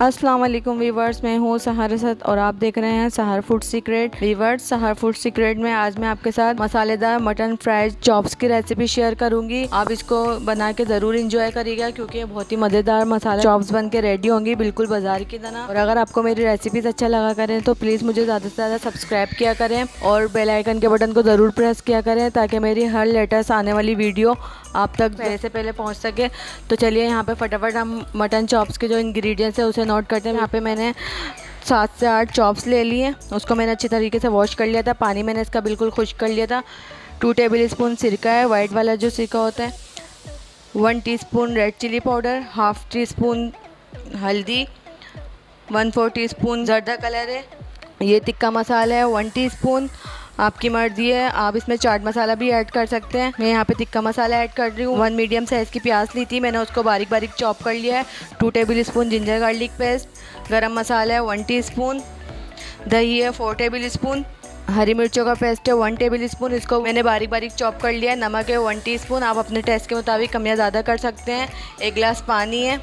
अस्सलाम वालेकुम वीवर्स, मैं हूँ सहर असद और आप देख रहे हैं सहर फूड सीक्रेट। वीवर्स, सहर फूड सीक्रेट में आज मैं आपके साथ मसालेदार मटन फ्राइड चॉप्स की रेसिपी शेयर करूंगी। आप इसको बना के ज़रूर इंजॉय करिएगा क्योंकि ये बहुत ही मज़ेदार मसाला चॉप्स बन के रेडी होंगी, बिल्कुल बाजार की तरह। और अगर आपको मेरी रेसिपीज़ अच्छा लगा करें तो प्लीज़ मुझे ज़्यादा से ज़्यादा सब्सक्राइब किया करें और बेल आइकन के बटन को ज़रूर प्रेस किया करें ताकि मेरी हर लेटेस्ट आने वाली वीडियो आप तक पहले से पहले पहुंच सके। तो चलिए यहाँ पे फटाफट हम मटन चॉप्स के जो इंग्रेडिएंट्स है उसे नोट करते हैं। यहाँ पे मैंने 7 से 8 चॉप्स ले लिए, उसको मैंने अच्छी तरीके से वॉश कर लिया था, पानी मैंने इसका बिल्कुल खुश्क कर लिया था। 2 टेबल स्पून सिरका है, वाइट वाला जो सिरका होता है। 1 teaspoon red chilli powder, half teaspoon हल्दी, 1/4 टीस्पून ज़र्दा कलर है। ये टिक्का मसाला है 1 टीस्पून। आपकी मर्ज़ी है, आप इसमें चाट मसाला भी ऐड कर सकते हैं। मैं यहाँ पे टिक्का मसाला ऐड कर रही हूँ। 1 मीडियम साइज़ की प्याज ली थी मैंने, उसको बारीक बारीक चॉप कर लिया है। 2 table spoon ginger garlic paste, गरम मसाला है 1 टीस्पून, दही है 4 टेबल स्पून, हरी मिर्चों का पेस्ट है 1 टेबल स्पून, इसको मैंने बारीक बारीक चॉप कर लिया है। नमक है 1 टीस्पून, आप अपने टेस्ट के मुताबिक कम या ज़्यादा कर सकते हैं। 1 गिलास पानी है,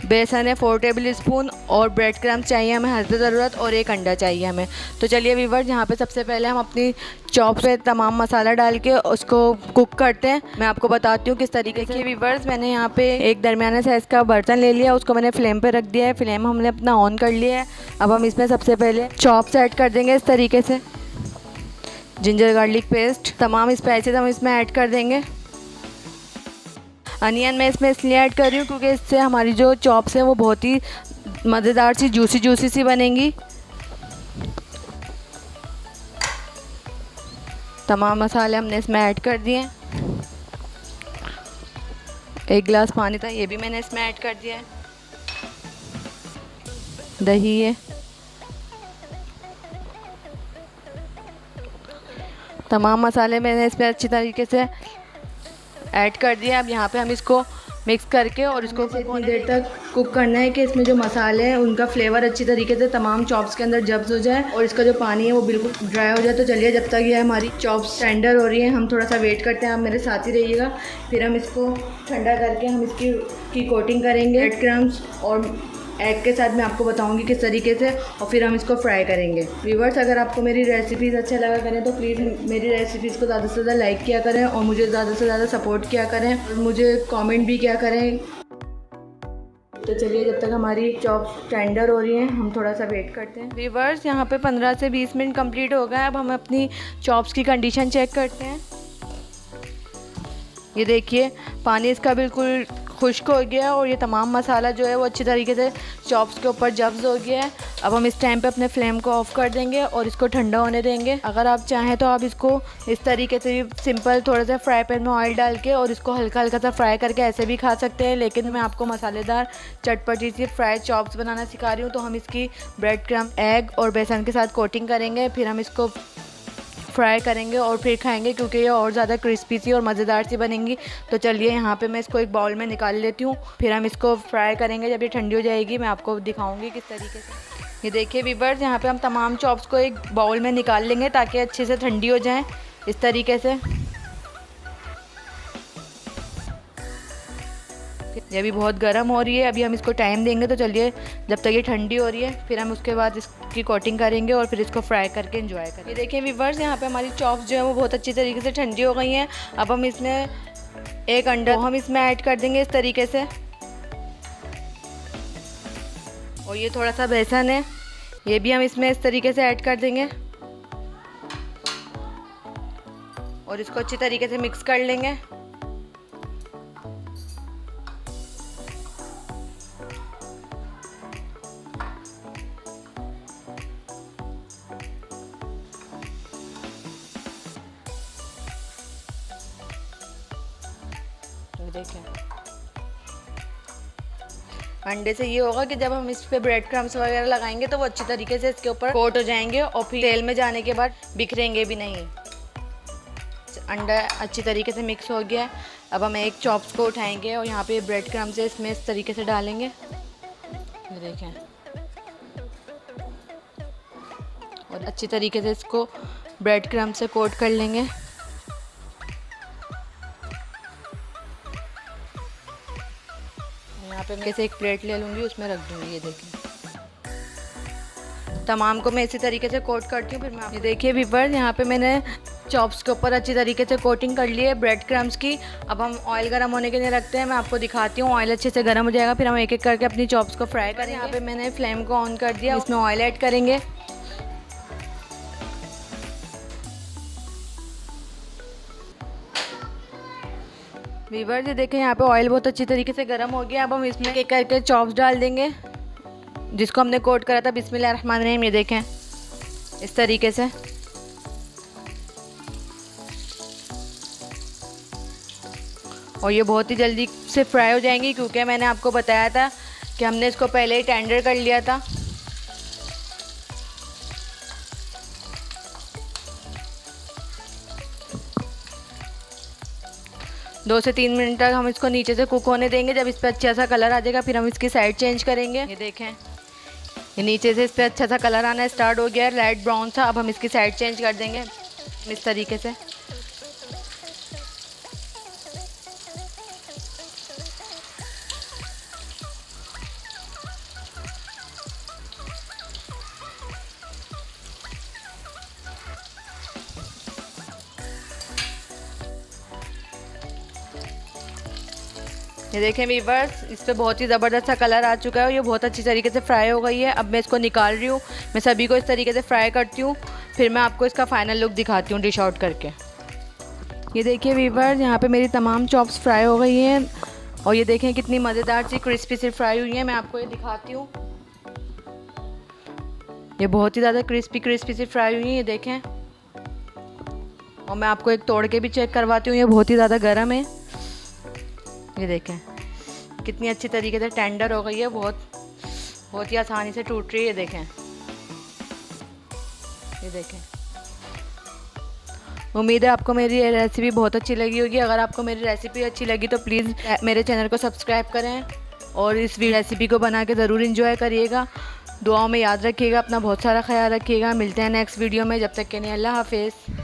बेसन है 4 टेबल स्पून और ब्रेड क्रम्स चाहिए हमें हद ज़रूरत, और 1 अंडा चाहिए हमें। तो चलिए वीवर्स, यहाँ पे सबसे पहले हम अपनी चॉप पे तमाम मसाला डाल के उसको कुक करते हैं। मैं आपको बताती हूँ किस तरीके से। वीवर्स, मैंने यहाँ पे एक दरमियाना साइज़ का बर्तन ले लिया, उसको मैंने फ्लेम पे रख दिया है। फ्लेम हमने अपना ऑन कर लिया है। अब हम इसमें सबसे पहले चॉप्स ऐड कर देंगे इस तरीके से। जिंजर गार्लिक पेस्ट, तमाम स्पाइसेस हम इसमें ऐड कर देंगे। अनियन मैं इसमें इसलिए ऐड कर रही हूँ क्योंकि इससे हमारी जो चॉप्स हैं वो बहुत ही मज़ेदार सी जूसी सी बनेंगी। तमाम मसाले हमने इसमें ऐड कर दिए। 1 गिलास पानी था, ये भी मैंने इसमें ऐड कर दिया है। दही है, तमाम मसाले मैंने इसमें अच्छी तरीके से ऐड कर दिया। अब यहाँ पे हम इसको मिक्स करके और इसको इतनी देर तक कुक करना है कि इसमें जो मसाले हैं उनका फ्लेवर अच्छी तरीके से तमाम चॉप्स के अंदर जब्स हो जाए और इसका जो पानी है वो बिल्कुल ड्राई हो जाए। तो चलिए, जब तक ये हमारी चॉप्स टेंडर हो रही है हम थोड़ा सा वेट करते हैं। आप मेरे साथ ही रहिएगा। फिर हम इसको ठंडा करके हम इसकी कोटिंग करेंगे ब्रेड क्रम्स और एग के साथ। मैं आपको बताऊंगी किस तरीके से, और फिर हम इसको फ्राई करेंगे। व्यूअर्स, अगर आपको मेरी रेसिपीज़ अच्छा लगा करें तो प्लीज़ मेरी रेसिपीज़ को ज़्यादा से ज़्यादा लाइक किया करें और मुझे ज़्यादा से ज़्यादा सपोर्ट किया करें और मुझे कमेंट भी किया करें। तो चलिए, जब तक हमारी चॉप्स टेंडर हो रही हैं हम थोड़ा सा वेट करते हैं। व्यूअर्स, यहाँ पे 15 से 20 मिनट कंप्लीट हो गए। अब हम अपनी चॉप्स की कंडीशन चेक करते हैं। ये देखिए, पानी इसका बिल्कुल खुश्क हो गया और ये तमाम मसाला जो है वो अच्छी तरीके से चॉप्स के ऊपर जब्स हो गया है। अब हम इस टाइम पे अपने फ्लेम को ऑफ कर देंगे और इसको ठंडा होने देंगे। अगर आप चाहें तो आप इसको इस तरीके से सिंपल थोड़ा सा फ्राई पैन में ऑयल डाल के और इसको हल्का हल्का सा फ्राई करके ऐसे भी खा सकते हैं, लेकिन मैं आपको मसालेदार चटपटी सी फ्राइड चॉप्स बनाना सिखा रही हूँ। तो हम इसकी ब्रेड क्रम्ब, एग और बेसन के साथ कोटिंग करेंगे, फिर हम इसको फ्राई करेंगे और फिर खाएंगे क्योंकि ये और ज़्यादा क्रिस्पी सी और मज़ेदार सी बनेंगी। तो चलिए, यहाँ पे मैं इसको एक बाउल में निकाल लेती हूँ, फिर हम इसको फ्राई करेंगे। जब ये ठंडी हो जाएगी मैं आपको दिखाऊंगी किस तरीके से। ये देखिए वीवर्स, यहाँ पे हम तमाम चॉप्स को एक बाउल में निकाल लेंगे ताकि अच्छे से ठंडी हो जाएँ इस तरीके से। ये अभी बहुत गर्म हो रही है, अभी हम इसको टाइम देंगे। तो चलिए, जब तक ये ठंडी हो रही है फिर हम उसके बाद इसकी कोटिंग करेंगे और फिर इसको फ्राई करके एंजॉय करेंगे। ये देखिए वीवर्स, यहाँ पे हमारी चॉप्स जो है वो बहुत अच्छी तरीके से ठंडी हो गई हैं। अब हम इसमें 1 अंडा हम इसमें ऐड कर देंगे इस तरीके से, और ये थोड़ा सा बेसन है ये भी हम इसमें इस तरीके से ऐड कर देंगे और इसको अच्छी तरीके से मिक्स कर लेंगे। देखें, अंडे से ये होगा कि जब हम इस पे ब्रेड क्रम्स वगैरह लगाएंगे तो वो अच्छी तरीके से इसके ऊपर कोट हो जाएंगे और फिर तेल में जाने के बाद बिखरेंगे भी नहीं। अंडा अच्छी तरीके से मिक्स हो गया है। अब हम एक चॉप्स को उठाएंगे और यहाँ पे ब्रेड क्रम्स है इसमें इस तरीके से डालेंगे। ये देखें, और अच्छी तरीके से इसको ब्रेड क्रम्स से कोट कर लेंगे। पे मैं इसे एक प्लेट ले लूँगी, उसमें रख दूँगी। ये देखें, तमाम को मैं इसी तरीके से कोट करती हूँ। फिर मैं ये देखिए व्यूअर्स, यहाँ पे मैंने चॉप्स के ऊपर अच्छी तरीके से कोटिंग कर ली है ब्रेड क्रम्स की। अब हम ऑयल गर्म होने के लिए रखते हैं। मैं आपको दिखाती हूँ। ऑयल अच्छे से गर्म हो जाएगा, फिर हम एक एक करके अपनी चॉप्स को फ्राई करेंगे। यहाँ पे मैंने फ्लेम को ऑन कर दिया, इसमें ऑयल ऐड करेंगे। व्यूअर्स ये देखें, यहाँ पे ऑयल बहुत अच्छी तरीके से गर्म हो गया। अब हम इसमें एक करके चॉप्स डाल देंगे जिसको हमने कोट करा था। बिस्मिल्लाहिर्रहमानिर्रहीम। ये देखें इस तरीके से। और ये बहुत ही जल्दी से फ्राई हो जाएंगी, क्योंकि मैंने आपको बताया था कि हमने इसको पहले ही टेंडर कर लिया था। दो से 3 मिनट तक हम इसको नीचे से कुक होने देंगे। जब इस पर अच्छा सा कलर आ जाएगा, फिर हम इसकी साइड चेंज करेंगे। ये देखें, ये नीचे से इस पर अच्छा सा कलर आना स्टार्ट हो गया है, लाइट ब्राउन सा। अब हम इसकी साइड चेंज कर देंगे इस तरीके से। ये देखें व्यूअर्स, इस पर बहुत ही ज़बरदस्त सा कलर आ चुका है। ये बहुत अच्छी तरीके से फ्राई हो गई है। अब मैं इसको निकाल रही हूँ। मैं सभी को इस तरीके से फ्राई करती हूँ, फिर मैं आपको इसका फाइनल लुक दिखाती हूँ डिश आउट करके। ये देखिए व्यूअर्स, यहाँ पे मेरी तमाम चॉप्स फ्राई हो गई हैं। और ये देखें कितनी मज़ेदार सी क्रिस्पी सी फ्राई हुई है। मैं आपको ये दिखाती हूँ। ये बहुत ही ज़्यादा क्रिस्पी सी फ्राई हुई है। ये देखें, और मैं आपको एक तोड़ के भी चेक करवाती हूँ। ये बहुत ही ज़्यादा गर्म है। ये देखें कितनी अच्छी तरीके से टेंडर हो गई है, बहुत ही आसानी से टूट रही है। ये देखें, ये देखें। उम्मीद है आपको मेरी ये रेसिपी बहुत अच्छी लगी होगी। अगर आपको मेरी रेसिपी अच्छी लगी तो प्लीज़ मेरे चैनल को सब्सक्राइब करें और इस रेसिपी को बना के ज़रूर इंजॉय करिएगा। दुआओं में याद रखिएगा, अपना बहुत सारा ख्याल रखिएगा। मिलते हैं नेक्स्ट वीडियो में। जब तक के लिए अल्लाह हाफिज़।